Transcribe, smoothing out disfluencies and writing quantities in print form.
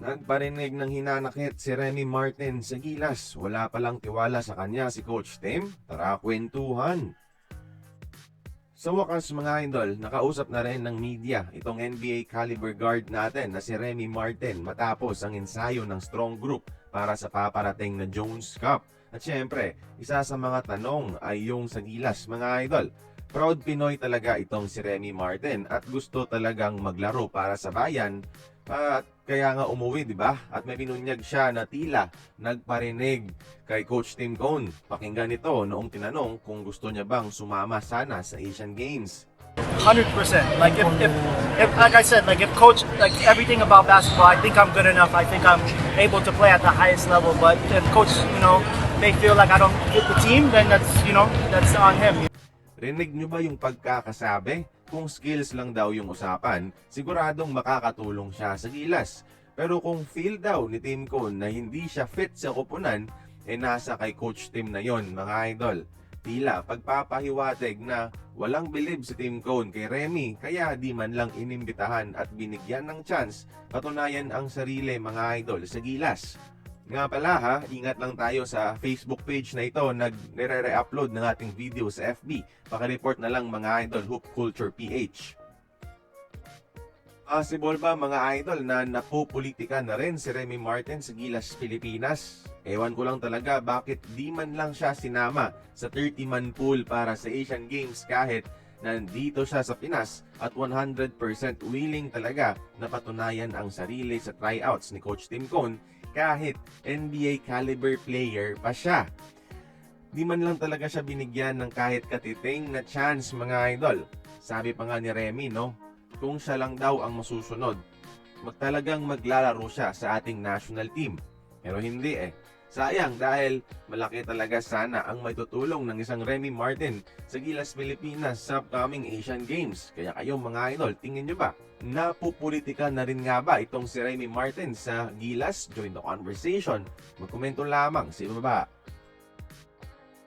Nagparinig ng hinanakit si Remy Martin sa Gilas. Wala palang tiwala sa kanya si Coach Tim. Tara kwentuhan. Sa wakas mga idol, nakausap na rin ng media itong NBA caliber guard natin na si Remy Martin matapos ang ensayo ng strong group para sa paparating na Jones Cup. At syempre, isa sa mga tanong ay yung sa Gilas mga idol. Proud Pinoy talaga itong si Remy Martin at gusto talagang maglaro para sa bayan. At kaya nga umuwi, di ba? At may binunyag siya na tila nagparinig kay Coach Tim Cone. Pakinggan ito noong tinanong kung gusto niya bang sumama sana sa Asian Games. 100%. Like if like I said, like if coach, like everything about basketball, I think I'm good enough. I think I'm able to play at the highest level. But if coach, they feel like I don't fit the team, then that's on him. Rinig nyo ba yung pagkakasabi? Kung skills lang daw yung usapan, siguradong makakatulong siya sa Gilas. Pero kung feel daw ni Tim Cone na hindi siya fit sa koponan, nasa kay Coach Tim na yon mga idol. Tila pagpapahiwatig na walang bilib si Tim Cone kay Remy, kaya di man lang inimbitahan at binigyan ng chance patunayan ang sarili mga idol sa Gilas. Nga pala ha, ingat lang tayo sa Facebook page na ito, nagre-re-upload ng ating video sa FB. Paki-report na lang mga idol, Hoop Culture PH. Possible ba mga idol na napopolitika na rin si Remy Martin sa Gilas, Pilipinas? Ewan ko lang talaga bakit di man lang siya sinama sa 30-man pool para sa Asian Games kahit nandito siya sa Pinas at 100% willing talaga na patunayan ang sarili sa tryouts ni Coach Tim Cone kahit NBA caliber player pa siya. Di man lang talaga siya binigyan ng kahit katiting na chance mga idol. Sabi pa nga ni Remy, kung siya lang daw ang masusunod, magtalagang maglalaro siya sa ating national team. Pero hindi Sayang dahil malaki talaga sana ang may tutulong ng isang Remy Martin sa Gilas, Pilipinas sa upcoming Asian Games. Kaya kayong mga idol, tingin nyo ba? Napupolitika na rin nga ba itong si Remy Martin sa Gilas? Join the conversation. Magkomento lamang sa ibaba.